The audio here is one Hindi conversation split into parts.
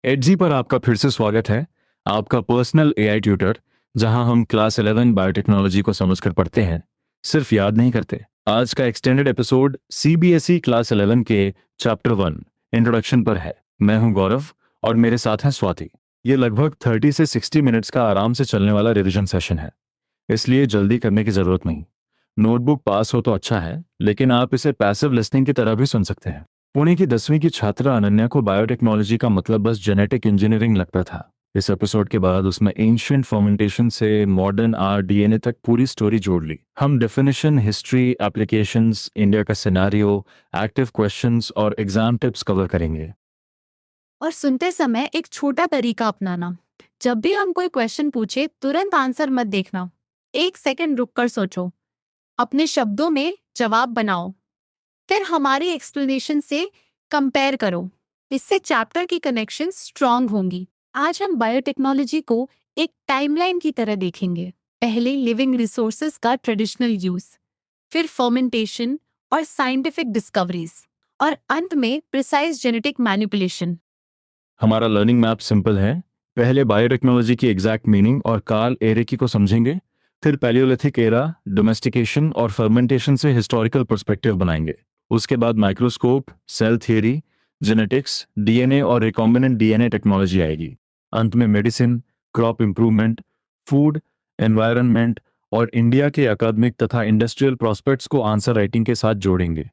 एडजी पर आपका फिर से स्वागत है। आपका पर्सनल एआई ट्यूटर, जहां हम क्लास 11 बायोटेक्नोलॉजी को समझकर पढ़ते हैं, सिर्फ याद नहीं करते। आज का एक्सटेंडेड एपिसोड सीबीएसई क्लास 11 के चैप्टर 1 इंट्रोडक्शन पर है। मैं हूं गौरव और मेरे साथ हैं स्वाति। ये लगभग 30 से 60 मिनट्स का आराम से चलने वाला रिवीजन सेशन है, इसलिए जल्दी करने की जरूरत नहीं। नोटबुक पास हो तो अच्छा है, लेकिन आप इसे पैसिव लिसनिंग की तरह भी सुन सकते हैं। पुणे की 10वीं की छात्रा अनन्या को बायोटेक्नोलॉजी का मतलब बस जेनेटिक इंजीनियरिंग लगता था। इस एपिसोड के बाद उसमें एंशिएंट फर्मेंटेशन से मॉडर्न आरडीएनए तक पूरी स्टोरी जोड़ ली। हम डेफिनेशन, हिस्ट्री, एप्लीकेशंस, इंडिया का सिनेरियो, एक्टिव क्वेश्चंस और एग्जाम टिप्स कवर करेंगे। और सुनते समय एक छोटा तरीका अपनाना। जब भी हम कोई क्वेश्चन पूछे तुरंत आंसर मत देखना। 1 सेकंड रुककर सोचो, अपने शब्दों में जवाब बनाओ, फिर हमारी एक्सप्लेनेशन से कंपेयर करो। इससे चैप्टर की कनेक्शन स्ट्रांग होंगी। आज हम बायोटेक्नोलॉजी को एक टाइमलाइन की तरह देखेंगे। पहले लिविंग रिसोर्सेज का ट्रेडिशनल यूज, फिर फर्मेंटेशन और साइंटिफिक डिस्कवरीज, और अंत में प्रिसाइज जेनेटिक मैनिपुलेशन। हमारा लर्निंग मैप सिंपल है। पहले बायोटेक्नोलॉजी की एग्जैक्ट मीनिंग और कार्ल एरेकी को समझेंगे, फिर पैलियोलिथिक एरा, डोमेस्टिकेशन और फर्मेंटेशन से हिस्टोरिकल पर्सपेक्टिव बनाएंगे। उसके बाद microscope, cell theory, genetics, DNA और रिकॉम्बिनेंट डीएनए टेक्नोलॉजी आएगी। अंत में medicine, crop improvement, food, environment और इंडिया के अकादमिक तथा इंडस्ट्रियल प्रॉस्पेक्ट्स को आंसर राइटिंग के साथ जोड़ेंगे।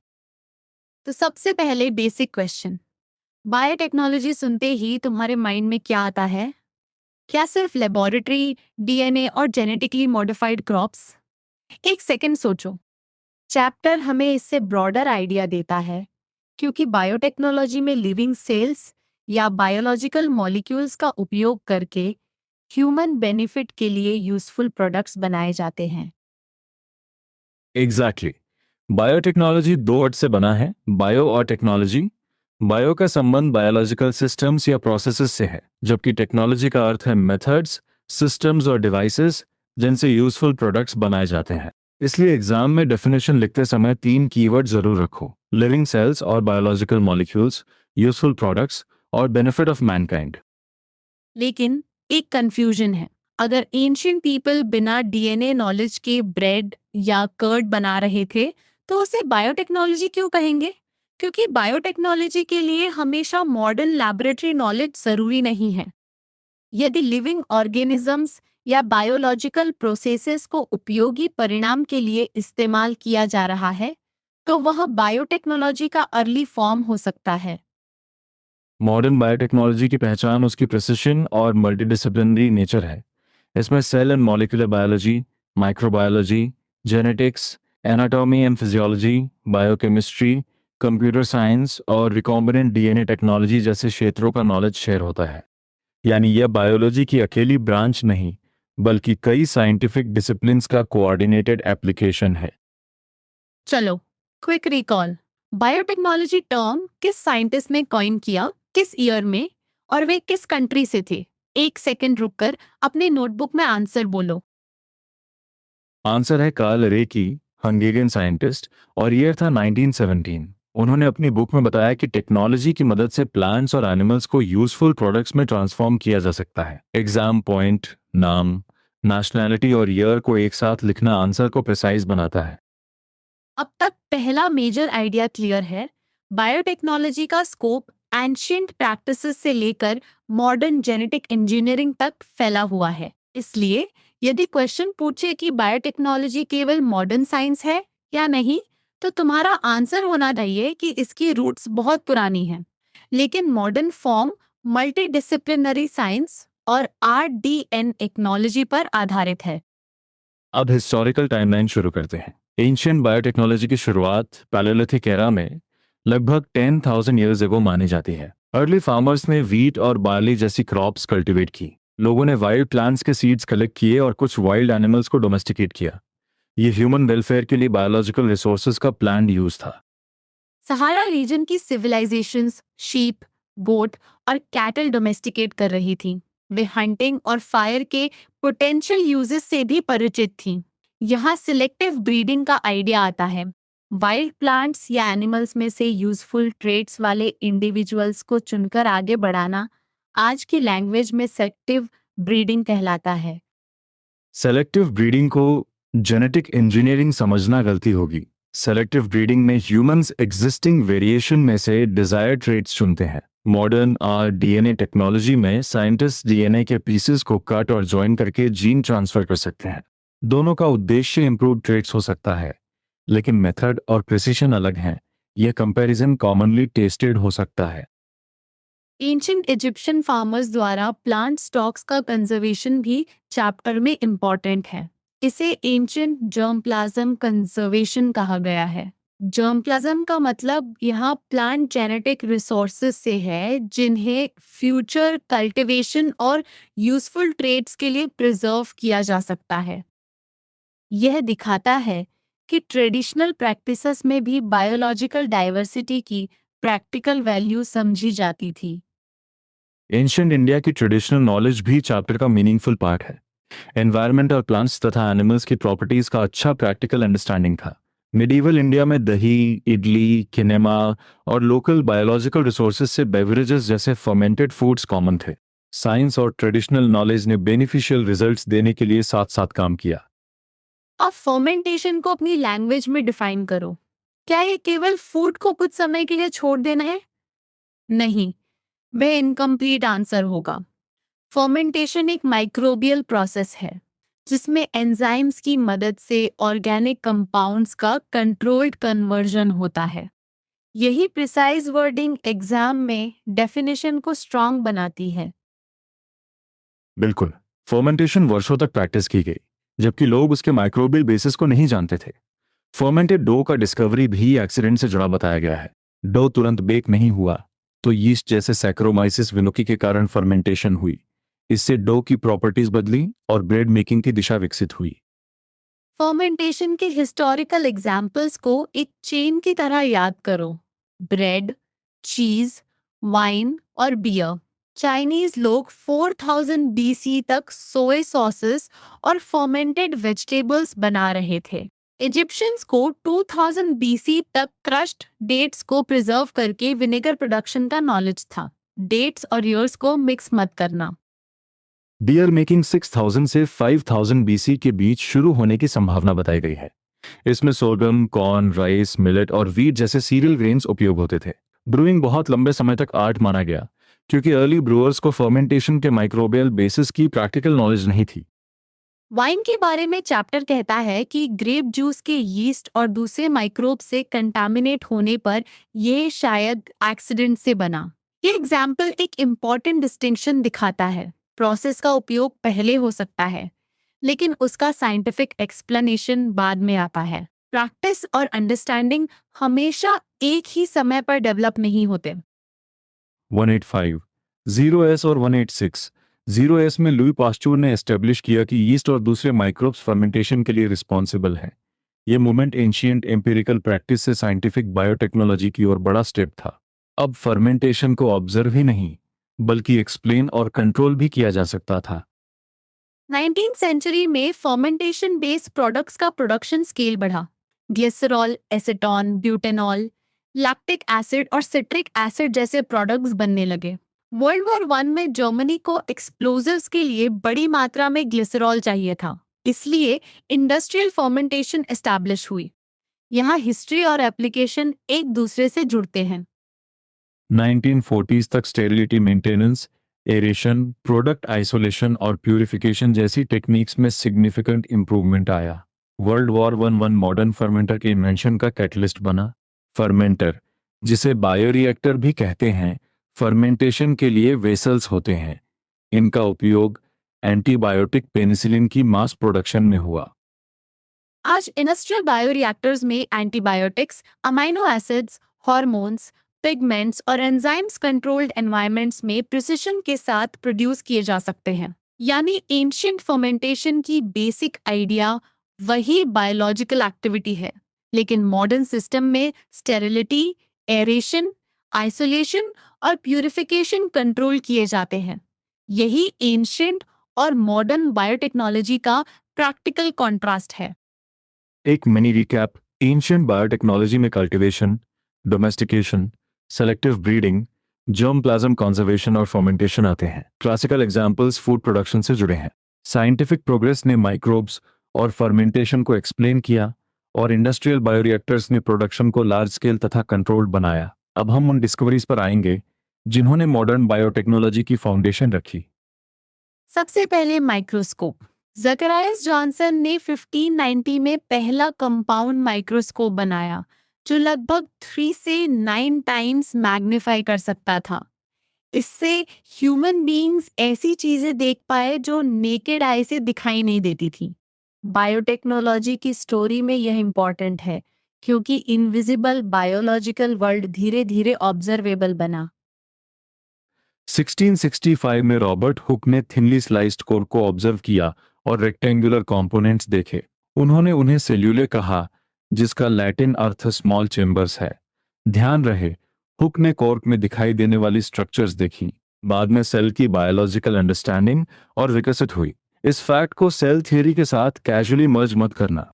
तो सबसे पहले बेसिक क्वेश्चन, बायोटेक्नोलॉजी सुनते ही तुम्हारे माइंड में क्या आता है? क्या सिर्फ लेबोरेटरी, डीएनए और जेनेटिकली मॉडिफाइड क्रॉप्स? 1 सेकंड सोचो। चैप्टर हमें इससे ब्रॉडर आइडिया देता है, क्योंकि बायोटेक्नोलॉजी में लिविंग सेल्स या बायोलॉजिकल मॉलिक्यूल्स का उपयोग करके ह्यूमन बेनिफिट के लिए यूजफुल प्रोडक्ट्स बनाए जाते हैं। एग्जैक्टली। बायोटेक्नोलॉजी दो वर्ड से बना है, बायो और टेक्नोलॉजी। बायो का संबंध बायोलॉजिकल सिस्टम्स या प्रोसेसेस से है, जबकि टेक्नोलॉजी का अर्थ है मेथड्स, सिस्टम्स और डिवाइसेस जिनसे यूजफुल प्रोडक्ट्स बनाए जाते हैं। इसलिए एग्जाम में डेफिनेशन लिखते समय 3 कीवर्ड जरूर रखो: लिविंग सेल्स और बायोलॉजिकल मॉलिक्यूल्स, यूजफुल प्रोडक्ट्स और बेनिफिट ऑफ मैनकाइंड। लेकिन एक कंफ्यूजन है। अगर एंशियंट पीपल बिना डीएनए नॉलेज के ब्रेड या कर्ड बना रहे थे, तो उसे बायोटेक्नोलॉजी क्यों कहेंगे? क्योंकि बायोटेक्नोलॉजी के लिए हमेशा मॉडर्न लैबोरेटरी नॉलेज जरूरी नहीं है। यदि लिविंग ऑर्गेनिजम्स या बायोलॉजिकल प्रोसेसेस को उपयोगी परिणाम के लिए इस्तेमाल किया जा रहा है, तो वह बायोटेक्नोलॉजी का अर्ली फॉर्म हो सकता है। मॉडर्न बायोटेक्नोलॉजी की पहचान उसकी प्रिसिशन और मल्टीडिसिप्लिनरी नेचर है। इसमें cell and molecular biology, microbiology, genetics, anatomy and physiology, biochemistry, computer science और रिकॉम्बिनेंट डीएनए टेक्नोलॉजी जैसे क्षेत्रों का नॉलेज शेयर होता है। यानी यह बायोलॉजी की अकेली ब्रांच नहीं, बल्कि कई साइंटिफिक डिसिप्लिन्स का कोऑर्डिनेटेड एप्लीकेशन है। चलो, क्विक रिकॉल। बायोटेक्नोलॉजी टर्म किस साइंटिस्ट ने कॉइन किया, किस ईयर में, और वे किस कंट्री से थे? 1 सेकंड रुककर अपने नोटबुक में आंसर बोलो। आंसर है कार्ल रेकी, हंगेरियन साइंटिस्ट, और ईयर था 1917। उन्होंने अपनी बुक में बताया कि टेक्नोलॉजी की मदद से प्लांट्स और एनिमल्स को यूजफुल प्रोडक्ट्स में ट्रांसफॉर्म किया जा सकता है। एग्जाम पॉइंट, नाम, नेशनैलिटी और ईयर को एक साथ लिखना आंसर को प्रिसाइज बनाता है। अब तक पहला मेजर आइडिया क्लियर है। बायोटेक्नोलॉजी का स्कोप एंशियंट प्रैक्टिसेस से लेकर मॉडर्न जेनेटिक इंजीनियरिंग तक फैला हुआ है। इसलिए यदि क्वेश्चन पूछे कि बायोटेक्नोलॉजी केवल मॉडर्न साइंस है या नहीं, तो तुम्हारा आंसर होना चाहिए कि इसकी रूट्स बहुत पुरानी हैं, लेकिन मॉडर्न फॉर्म मल्टीडिसिप्लिनरी साइंस और आरडीएन टेक्नोलॉजी पर आधारित है। अब हिस्टोरिकल टाइमलाइन शुरू करते हैं। एंशियंट बायोटेक्नोलॉजी की शुरुआत पैलेलिथिक एरा में लगभग 10,000 ईयर्स एगो मानी जाती है। अर्ली फार्मर्स ने वीट और बार्ली जैसी क्रॉप्स कल्टीवेट की। लोगों ने वाइल्ड प्लांट्स के सीड्स कलेक्ट किए और कुछ वाइल्ड एनिमल्स को डोमेस्टिकेट किया। ये ह्यूमन वेलफेयर के लिए बायोलॉजिकल रिसोर्सेज का प्लान्ड यूज था। सहारा रीजन की सिविलाइजेशंस शीप, गोट और कैटल डोमेस्टिकेट कर रही थीं। वे हंटिंग और फायर के पोटेंशियल यूजेस से भी परिचित थीं। यहाँ सिलेक्टिव ब्रीडिंग का आइडिया आता है। वाइल्ड प्लांट्स या एनिमल्स में से यूजफुल ट्रेट्स वाले इंडिविजुअल्स को चुनकर आगे बढ़ाना आज की लैंग्वेज में सेलेक्टिव ब्रीडिंग कहलाता है। सेलेक्टिव ब्रीडिंग को जेनेटिक इंजीनियरिंग समझना गलती होगी। सेलेक्टिव ब्रीडिंग में ह्यूमंस एग्जिस्टिंग वेरिएशन में से डिजायर्ड ट्रेट्स चुनते हैं। मॉडर्न डीएनए टेक्नोलॉजी में साइंटिस्ट डीएनए के पीसेस को कट और जॉइन करके जीन ट्रांसफर कर सकते हैं। दोनों का उद्देश्य इंप्रूव ट्रेट्स हो सकता है, लेकिन मेथड और प्रिसिशन अलग हैं। यह कंपैरिजन कॉमनली टेस्टेड हो सकता है। एंशिएंट इजिप्शियन फार्मर्स द्वारा प्लांट स्टॉक्स का कंजर्वेशन भी चैप्टर में इम्पॉर्टेंट है। इसे एंशिएंट जर्मप्लाज्म कंजर्वेशन कहा गया है। जर्मप्लाज्म का मतलब यहाँ प्लांट जेनेटिक रिसोर्सेज से है, जिन्हें फ्यूचर कल्टीवेशन और यूजफुल ट्रेड्स के लिए प्रिजर्व किया जा सकता है। यह दिखाता है कि ट्रेडिशनल प्रैक्टिसेस में भी बायोलॉजिकल डाइवर्सिटी की प्रैक्टिकल वैल्यू समझी जाती थी। एंशिएंट इंडिया की ट्रेडिशनल नॉलेज भी चैप्टर का मीनिंगफुल पार्ट है। एनवायरनमेंट और प्लांट्स तथा एनिमल्स की प्रॉपर्टीज का अच्छा प्रैक्टिकल अंडरस्टैंडिंग था। मिडीवल इंडिया में दही, इडली, किनेमा और लोकल बायोलॉजिकल रिसोर्सेज से बेवरेजेस जैसे फर्मेंटेड फूड्स कॉमन थे। साइंस और ट्रेडिशनल नॉलेज ने बेनिफिशियल रिजल्ट्स देने के लिए साथ साथ काम किया। अब फर्मेंटेशन को अपनी लैंग्वेज में डिफाइन करो। क्या ये केवल फूड को कुछ समय के लिए छोड़ देना है? नहीं, वह इनकम्प्लीट आंसर होगा। फर्मेंटेशन एक माइक्रोबियल प्रोसेस है, जिसमें एंजाइम्स की मदद से ऑर्गेनिक कंपाउंड्स का कंट्रोल्ड कन्वर्जन होता है। यही प्रिसाइज वर्डिंग एग्जाम में डेफिनेशन को स्ट्रांग बनाती है। बिल्कुल, फर्मेंटेशन वर्षों तक प्रैक्टिस की गई, जबकि लोग उसके माइक्रोबियल बेसिस को नहीं जानते थे। फर्मेंटेड डो का डिस्कवरी भी एक्सीडेंट से जुड़ा बताया गया है। डो तुरंत बेक नहीं हुआ, तो यीस्ट जैसे सैक्रोमाइसिस विनुकी के कारण फर्मेंटेशन हुई। इससे डो की प्रॉपर्टीज बदली और ब्रेड मेकिंग की दिशा विकसित हुई। फर्मेंटेशन के हिस्टोरिकल एग्जाम्पल्स को एक चेन की तरह याद करो। ब्रेड, चीज, वाइन और बियर। चाइनीज लोग 4000 बीसी तक सोया सॉसेस और फर्मेंटेड वेजिटेबल्स बना रहे थे। इजिप्शियंस को 2000 बीसी तक क्रश्ड डेट्स को प्रिजर्व करके विनेगर प्रोडक्शन का नॉलेज था। डेट्स और ईयर्स को मिक्स मत करना। बियर मेकिंग 6000 से 5000 बीसी के बीच शुरू होने की संभावना बताई गई है। इसमें सोरगम, कॉर्न, राइस, मिलेट और वीट जैसे सीरियल ग्रेन्स उपयोग होते थे। ब्रूइंग बहुत लंबे समय तक आर्ट माना गया, क्योंकि अर्ली ब्रूअर्स को फर्मेंटेशन के माइक्रोबियल बेसिस की प्रैक्टिकल नॉलेज नहीं थी। वाइन के बारे में चैप्टर कहता है कि ग्रेप जूस के यीस्ट और दूसरे माइक्रोब से कंटामिनेट होने पर यह शायद एक्सीडेंट से बना। ये एग्जाम्पल एक इम्पॉर्टेंट डिस्टिंक्शन दिखाता है। प्रोसेस का उपयोग पहले हो सकता है, लेकिन उसका साइंटिफिक एक्सप्लेनेशन बाद में आता है। प्रैक्टिस और अंडरस्टैंडिंग हमेशा एक ही समय पर डेवलप नहीं होते। 185, 0s और 186। 0s में लुई पास्चूर ने एस्टेब्लिश किया कि यीस्ट और दूसरे माइक्रोब्स फर्मेंटेशन के लिए रिस्पॉन्सिबल हैं। यह मूवमेंट एंशिएंट एम्पिरिकल प्रैक्टिस से साइंटिफिक बायोटेक्नोलॉजी की ओर बड़ा स्टेप था। अब फर्मेंटेशन को ऑब्जर्व ही नहीं, बल्कि एक्सप्लेन और कंट्रोल भी किया जा सकता था। 19th सेंचुरी में फर्मेंटेशन बेस्ड प्रोडक्ट्स का प्रोडक्शन स्केल बढ़ा। Glycerol, acetone, butanol, lactic acid और सिट्रिक एसिड जैसे प्रोडक्ट्स बनने लगे। वर्ल्ड वॉर वन में जर्मनी को एक्सप्लोजिव्स के लिए बड़ी मात्रा में ग्लिसरॉल चाहिए था, इसलिए इंडस्ट्रियल फर्मेंटेशन एस्टैब्लिश हुई। यहाँ हिस्ट्री और एप्लीकेशन एक दूसरे से जुड़ते हैं। 1940s तक sterility maintenance, aeration, product isolation और प्यूरिफिकेशन जैसी टेक्निक्स में सिग्निफिकेंट इंप्रूवमेंट आया। World war one modern fermenter के इन्वेंशन का कैटलिस्ट बना। फर्मेंटर, जिसे बायोरिएक्टर भी कहते हैं, फर्मेंटेशन के लिए वेसल्स होते हैं। इनका उपयोग एंटीबायोटिक पेनिसिलिन की मास प्रोडक्शन में हुआ। आज इंडस्ट्रियल बायोरिएक्टर्स में antibiotics, amino acids, hormones, pigments और एंजाइम्स कंट्रोल्ड एनवायरनमेंट्स में प्रिसिशन के साथ प्रोड्यूस किए जा सकते हैं। यानी एंशिएंट फर्मेंटेशन की बेसिक आइडिया वही बायोलॉजिकल एक्टिविटी है, लेकिन मॉडर्न सिस्टम में स्टेरिलिटी, एरेशन, आइसोलेशन और प्यूरिफिकेशन कंट्रोल किए जाते हैं। यही एंशिएंट और मॉडर्न बायोटेक्नोलॉजी का प्रैक्टिकल कॉन्ट्रास्ट है। एक मिनी रिकैप। एंशिएंट बायोटेक्नोलॉजी में cultivation, domestication, selective breeding, germ plasm conservation और फर्मेंटेशन आते हैं। क्लासिकल एग्जांपल्स फूड प्रोडक्शन से जुड़े हैं। साइंटिफिक प्रोग्रेस ने माइक्रोब्स और फर्मेंटेशन को एक्सप्लेन किया और इंडस्ट्रियल बायोरिएक्टर्स ने प्रोडक्शन को लार्ज स्केल तथा कंट्रोल्ड बनाया। अब हम उन डिस्कवरीज पर आएंगे जिन्होंने मॉडर्न बायोटेक्नोलॉजी की फाउंडेशन रखी। सबसे पहले माइक्रोस्कोप। जकरायस जॉनसन ने 1590 में पहला कंपाउंड माइक्रोस्कोप बनाया जो लगभग 3 से 9 टाइम्स मैग्नीफाई कर सकता था। इससे ह्यूमन बीइंग्स ऐसी चीजें देख पाए जो नेकेड आई से दिखाई नहीं देती थी। बायोटेक्नोलॉजी की स्टोरी में यह इम्पोर्टेंट है क्योंकि इनविजिबल बायोलॉजिकल वर्ल्ड धीरे धीरे ऑब्जर्वेबल बना। 1665 में रॉबर्ट हुक ने थिनली स्लाइस्ड कोर को ऑब्जर्व किया और रेक्टेंगुलर कंपोनेंट्स देखे। उन्होंने उन्हें सेल्यूले कहा, जिसका लैटिन अर्थ स्मॉल चेम्बर्स है। ध्यान रहे, हुक ने कॉर्क में दिखाई देने वाली स्ट्रक्चर्स देखी। बाद में सेल की बायोलॉजिकल अंडरस्टैंडिंग और विकसित हुई। इस फैक्ट को सेल थ्योरी के साथ कैजुअली मर्ज मत करना।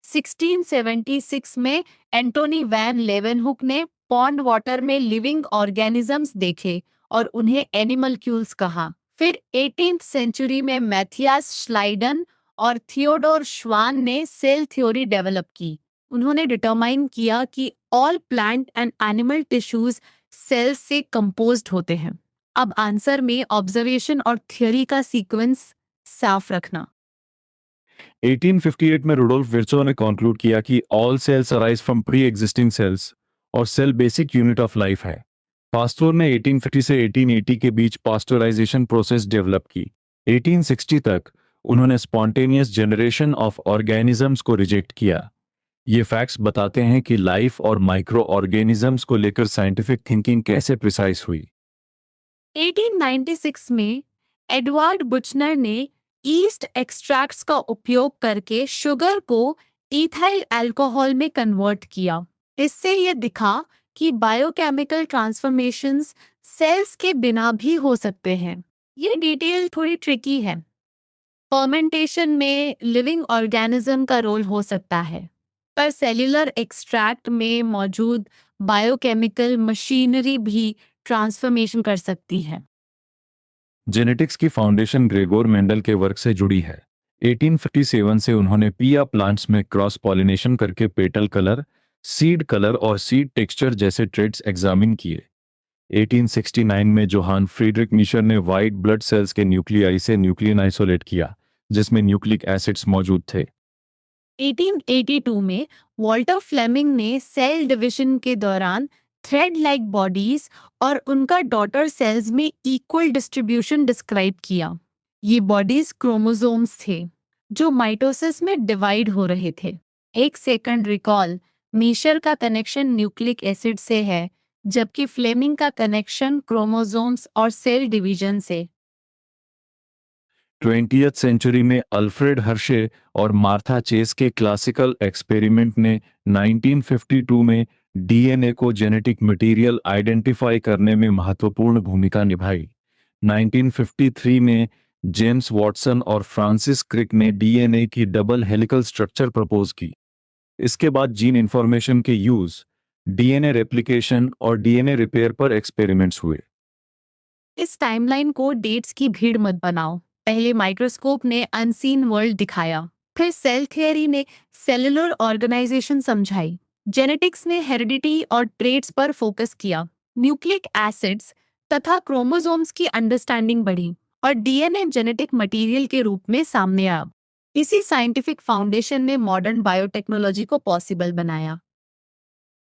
1676 में एंटोनी वैन लेवेनहुक ने पॉन्ड वाटर में लिविंग ऑर्गेनिजम्स देखे और उन्हें एनिमलक्यूल्स कहा। फिर 18th सेंचुरी में मैथियास श्लाइडन और थियोडोर श्वान ने सेल थ्योरी डेवलप की। उन्होंने डिटरमाइन किया कि all plant and animal tissues cells से कंपोज्ड होते हैं। अब आंसर में ऑब्जर्वेशन और थ्योरी का सीक्वेंस साफ रखना। 1858 में रुडोल्फ विर्चो ने कंक्लूड किया कि all cells arise from pre existing cells और cell basic unit of life है। पास्टोर ने 1850 से 1880 के बीच पास्टोराइजेशन प्रोसेस डेवलप की। 1860 तक उन्होंने स्पॉन्टेनियस जनरेशन ऑफ ऑर्गेनिजम्स को रिजेक्ट किया। ये फैक्ट्स बताते हैं कि लाइफ और माइक्रो ऑर्गेनिजम्स को लेकर साइंटिफिक थिंकिंग कैसे प्रिसाइज हुई। 1896 में एडवर्ड बुचनर ने ईस्ट एक्सट्रैक्ट्स का उपयोग करके शुगर को इथाइल अल्कोहल में कन्वर्ट किया। इससे यह दिखा कि बायोकेमिकल ट्रांसफॉर्मेशंस सेल्स के बिना भी हो सकते हैं। ये डिटेल थोड़ी ट्रिकी है। फर्मेंटेशन में लिविंग ऑर्गेनिज्म का रोल हो सकता है, पर सेल्यूलर एक्सट्रैक्ट में मौजूद बायोकेमिकल मशीनरी भी ट्रांसफॉर्मेशन कर सकती है। जेनेटिक्स की फाउंडेशन ग्रेगोर मेंडल के वर्क से जुड़ी है। 1857 से उन्होंने पिया प्लांट्स में क्रॉस पॉलिनेशन करके पेटल कलर, सीड कलर और सीड टेक्सचर जैसे ट्रेड्स एग्जामिन किए। 1869 में जोहान फ्रीडरिक मीशर ने वाइट ब्लड सेल्स के न्यूक्लियाई से न्यूक्लियन आइसोलेट किया, जिसमें न्यूक्लिक एसिड्स मौजूद थे। 1882 में वॉल्टर फ्लेमिंग ने सेल डिवीजन के दौरान थ्रेड लाइक बॉडीज और उनका डॉटर सेल्स में इक्वल डिस्ट्रीब्यूशन डिस्क्राइब किया। ये बॉडीज क्रोमोसोम्स थे जो माइटोसिस में डिवाइड हो रहे थे। एक सेकंड रिकॉल, मीशर का कनेक्शन न्यूक्लिक एसिड से है जबकि फ्लेमिंग का कनेक्शन क्रोमोसोम्स और सेल डिवीजन से। 20th सेंचुरी में अल्फ्रेड हर्शे और मार्था चेस के क्लासिकल एक्सपेरिमेंट ने 1952 में डीएनए को जेनेटिक मटेरियल आइडेंटिफाई करने में महत्वपूर्ण भूमिका निभाई। 1953 में जेम्स वॉटसन और फ्रांसिस क्रिक ने डीएनए की डबल हेलिकल स्ट्रक्चर प्रपोज की। इसके बाद जीन इंफॉर्मेशन के यूज, डीएनए रेप्लिकेशन और डीएनए रिपेयर पर एक्सपेरिमेंट्स हुए। इस टाइमलाइन को डेट्स की भीड़ मत बनाओ। पहले माइक्रोस्कोप ने अनसीन वर्ल्ड दिखाया, फिर सेल थियरी ने सेलुलर ऑर्गेनाइजेशन समझाई, जेनेटिक्स ने हेरिडिटी और ट्रेट्स पर फोकस किया, न्यूक्लिक एसिड्स तथा क्रोमोसोम्स की अंडरस्टैंडिंग बढ़ी और डीएनए जेनेटिक मटेरियल के रूप में सामने आया। इसी साइंटिफिक फाउंडेशन ने मॉडर्न बायोटेक्नोलॉजी को पॉसिबल बनाया।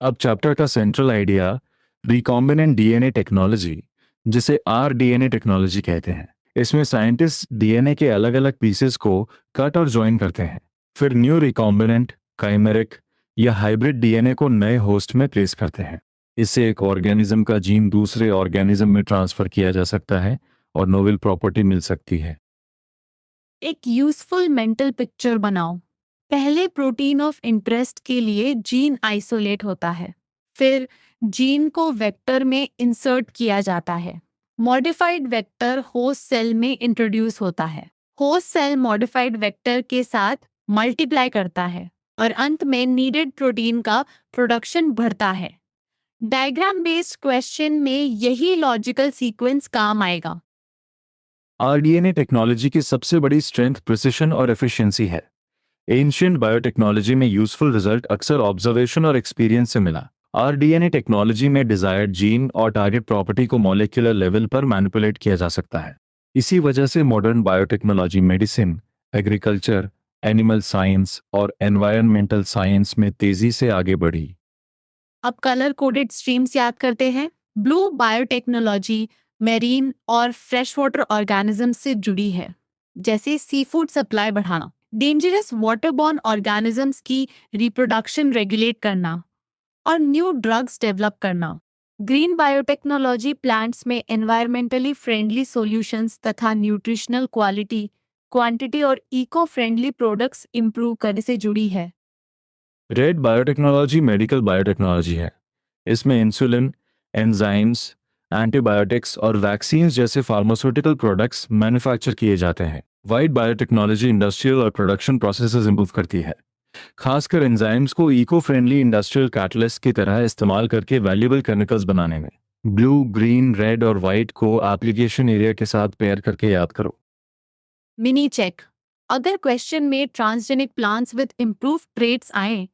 अब चैप्टर का central idea recombinant DNA technology, जिसे आरडीएनए टेक्नोलॉजी कहते हैं। इसमें साइंटिस्ट डीएनए के अलग अलग पीसेस को कट और ज्वाइन करते हैं, फिर न्यू रिकॉम्बिनेंट, काइमेरिक या हाइब्रिड डीएनए को नए होस्ट में प्लेस करते हैं। इससे एक ऑर्गेनिज्म का जीन दूसरे ऑर्गेनिज्म में ट्रांसफर किया जा सकता है और नोवेल प्रॉपर्टी मिल सकती है। एक यूजफुल मेंटल पिक्चर बनाओ। पहले प्रोटीन ऑफ इंटरेस्ट के लिए जीन आइसोलेट होता है, फिर जीन को वेक्टर में इंसर्ट किया जाता है। मॉडिफाइड वेक्टर होस्ट सेल में इंट्रोड्यूस होता है। होस्ट सेल मॉडिफाइड वेक्टर के साथ मल्टीप्लाई करता है और अंत में नीडेड प्रोटीन का प्रोडक्शन बढ़ता है। डायग्राम बेस्ड क्वेश्चन में यही लॉजिकल सीक्वेंस काम आएगा। आरडीएनए टेक्नोलॉजी की सबसे बड़ी स्ट्रेंथ प्रिसिशन और एफिशिएंसी है। एंशियंट बायोटेक्नोलॉजी में यूजफुल रिजल्ट अक्सर ऑब्जर्वेशन और एक्सपीरियंस से मिला। आरडीएनए टेक्नोलॉजी में डिजायर्ड जीन और टारगेट प्रॉपर्टी को मॉलिक्यूलर लेवल पर मैनिपुलेट किया जा सकता है। इसी वजह से modern biotechnology medicine, agriculture, animal science और एनवायरनमेंटल साइंस में तेजी से आगे बढ़ी। अब कलर कोडेड स्ट्रीम्स याद करते हैं। ब्लू बायोटेक्नोलॉजी मेरीन और फ्रेश वाटर ऑर्गेनिज्म से जुड़ी है, जैसे सी फूड सप्लाई बढ़ाना, डेंजरस वाटरबॉर्न ऑर्गेनिजम्स की रिप्रोडक्शन रेगुलेट करना और न्यू ड्रग्स डेवलप करना। ग्रीन बायोटेक्नोलॉजी प्लांट्स में एनवायरमेंटली फ्रेंडली सॉल्यूशंस तथा न्यूट्रिशनल क्वालिटी, क्वांटिटी और इको फ्रेंडली प्रोडक्ट्स इंप्रूव करने से जुड़ी है। रेड बायोटेक्नोलॉजी मेडिकल बायोटेक्नोलॉजी है। इसमें इंसुलिन, एंजाइम्स, एंटीबायोटिक्स और वैक्सीन्स जैसे फार्मास्यूटिकल प्रोडक्ट्स मैन्युफैक्चर किए जाते हैं। वाइट बायोटेक्नोलॉजी इंडस्ट्रियल और प्रोडक्शन प्रोसेसेस इंप्रूव करती है, खासकर एंजाइम्स को इको फ्रेंडली इंडस्ट्रियल कैटलिस्ट की तरह इस्तेमाल करके वैल्यूएबल केमिकल्स बनाने में। ब्लू, ग्रीन, रेड और वाइट को एप्लीकेशन एरिया के साथ पेयर करके याद करो। Mini check. अगर क्वेश्चन में transgenic plants with improve traits आए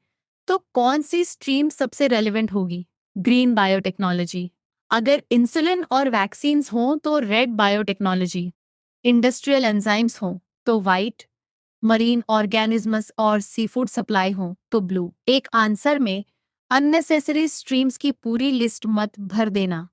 तो कौन सी स्ट्रीम सबसे रेलेवेंट होगी? Green biotechnology. अगर इंसुलिन और वैक्सीन्स हों तो रेड बायोटेक्नोलॉजी। इंडस्ट्रियल एंजाइम्स हों तो वाइट। मरीन ऑर्गेनिजम्स और सी फूड सप्लाई हों तो ब्लू। एक आंसर में अननेसेसरी स्ट्रीम्स की पूरी लिस्ट मत भर देना।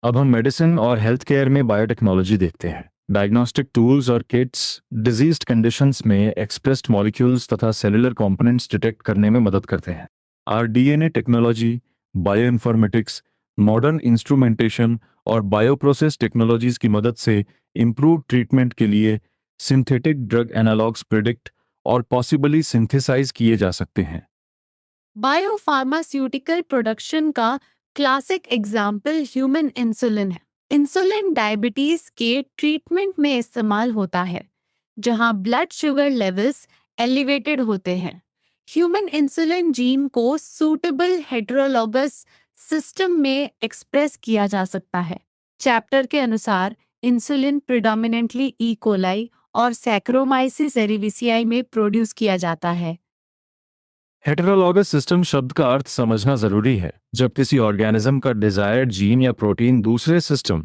अब हम मेडिसिन और हेल्थ केयर में बायोटेक्नोलॉजी देखते हैं। डायग्नोस्टिक टूल्स और किट्स डिजीज्ड कंडीशंस में एक्सप्रेस्ड मॉलिक्यूल्स तथा सेलुलर कंपोनेंट्स डिटेक्ट करने में मदद करते हैं। RDNA technology, bioinformatics, modern instrumentation और बायोप्रोसेस टेक्नोलॉजीज की मदद से इम्प्रूव ट्रीटमेंट के लिए सिंथेटिक ड्रग एनालॉग्स प्रिडिक्ट और पॉसिबली सिंथेसाइज किए जा सकते हैं। बायोफार्मास्यूटिकल प्रोडक्शन का क्लासिक एग्जाम्पल ह्यूमन इंसुलिन है। इंसुलिन डायबिटीज के ट्रीटमेंट में इस्तेमाल होता है, जहां ब्लड शुगर लेवल्स एलिवेटेड होते हैं। ह्यूमन इंसुलिन जीन को सूटेबल हेटेरोलॉगस सिस्टम में एक्सप्रेस किया जा सकता है। चैप्टर के अनुसार इंसुलिन प्रिडोमिनेंटली ई कोलाई और सैक्रोमाइसिस सेरेविसियाई में प्रोड्यूस किया जाता है। हेटेरोलॉगस सिस्टम शब्द का अर्थ समझना जरूरी है। जब किसी ऑर्गेनिज्म का डिजायर्ड जीन या प्रोटीन दूसरे सिस्टम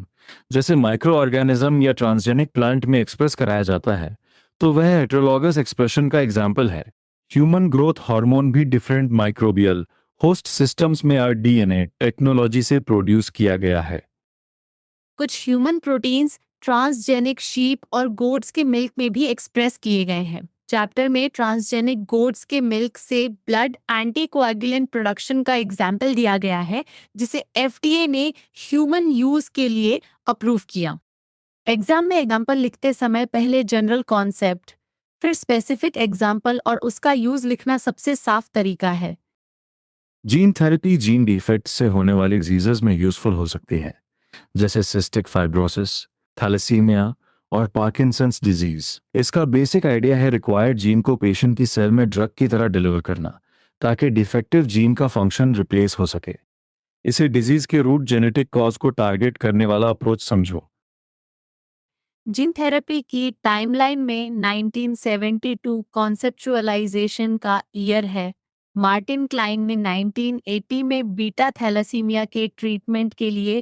जैसे माइक्रो ऑर्गेनिज्म या ट्रांसजेनिक प्लांट में एक्सप्रेस कराया जाता है तो वह हेटेरोलॉगस एक्सप्रेशन का एग्जाम्पल है। ह्यूमन ग्रोथ हार्मोन भी डिफरेंट माइक्रोबियल होस्ट सिस्टम्स में आरडीएनए टेक्नोलॉजी से प्रोड्यूस किया गया है। कुछ ह्यूमन प्रोटीन्स ट्रांसजेनिक शीप और गोट्स के मिल्क में भी एक्सप्रेस किए गए हैं। चैप्टर में ट्रांसजेनिक गोट्स के मिल्क से ब्लड एंटीकोएगुलेंट प्रोडक्शन का एग्जाम्पल दिया गया है, जिसे एफडीए ने ह्यूमन यूज के लिए अप्रूव किया। एग्जाम में एग्जाम्पल लिखते समय पहले जनरल कॉन्सेप्ट, फिर स्पेसिफिक एग्जाम्पल और उसका यूज लिखना सबसे साफ तरीका है। जीन थेरेपी जीन डिफेक्ट से होने वाली डिजीजेस में यूजफुल हो सकती है, जैसे सिस्टिक फाइब्रोसिस, थैलेसीमिया और पार्किंसंस डिजीज। इसका बेसिक आइडिया है रिक्वायर्ड जीन को पेशेंट की सेल में ड्रग की तरह डिलीवर करना ताकि डिफेक्टिव जीन का फंक्शन रिप्लेस हो सके। इसे डिजीज के रूट जेनेटिक कॉज को टारगेट करने वाला अप्रोच समझो। जीन थेरेपी की टाइमलाइन में 1972 कॉन्सेप्चुअलाइजेशन का ईयर है। मार्टिन क्लाइन ने 1980 में बीटा थैलेसीमिया के ट्रीटमेंट के लिए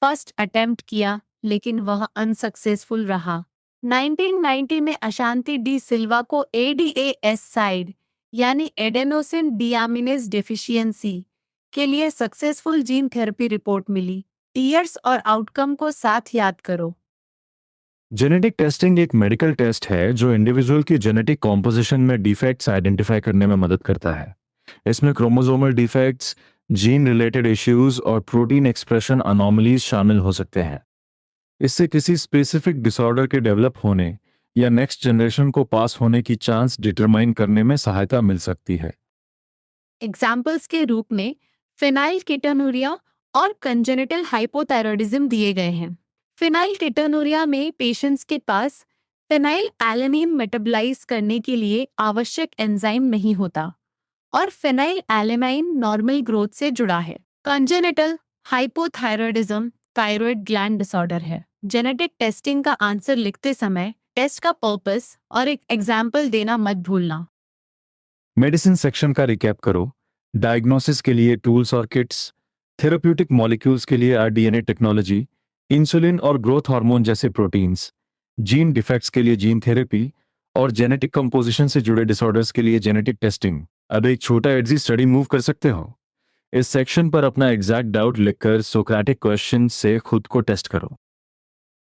फर्स्ट अटेम्प्ट किया, लेकिन वह अनसक्सेसफुल रहा। 1990 में अशांति डी सिल्वा को एडीएएस साइड यानी एडेनोसिन डीआमिनेज डेफिशिएंसी के लिए सक्सेसफुल जीन थेरेपी रिपोर्ट मिली। ईयर्स और आउटकम को साथ याद करो। जेनेटिक टेस्टिंग एक मेडिकल टेस्ट है जो इंडिविजुअल की जेनेटिक कॉम्पोजिशन में डिफेक्ट्स आइडेंटिफाई करने में मदद करता है। इसमें chromosomal defects, gene related issues और प्रोटीन एक्सप्रेशन अनोमलीज शामिल हो सकते हैं। इससे किसी स्पेसिफिक डिसऑर्डर के डेवलप होने या नेक्स्ट जनरेशन को पास होने की चांस डिटरमाइन करने में सहायता मिल सकती है। एग्जाम्पल्स के रूप में फिनाइलकेटोनुरिया और कंजेनिटल हाइपोथायरॉयडिज्म दिए गए हैं। फिनाइलकेटोनुरिया में पेशेंट्स के पास फिनाइल एलानिन मेटाबोलाइज करने के लिए आवश्यक एंजाइम नहीं होता और फिनाइल एलानाइन नॉर्मल ग्रोथ से जुड़ा है। Congenital hypothyroidism thyroid gland disorder है। जेनेटिक टेस्टिंग का आंसर लिखते समय टेस्ट का पर्पस और एक एग्जाम्पल देना मत भूलना। मेडिसिन सेक्शन का रिकैप करो। डायग्नोसिस के लिए टूल्स और किट्स, थेरेप्यूटिक मॉलिक्यूल्स के लिए आरडीएनए टेक्नोलॉजी, इंसुलिन और ग्रोथ हार्मोन जैसे प्रोटीन्स, जीन डिफेक्ट्स के लिए जीन थेरेपी और जेनेटिक कंपोजिशन से जुड़े डिसऑर्डर्स के लिए जेनेटिक टेस्टिंग। अब एक छोटा एडजी स्टडी मूव कर सकते हो। इस सेक्शन पर अपना एग्जैक्ट डाउट लिखकर सोक्रेटिक क्वेश्चन से खुद को टेस्ट करो।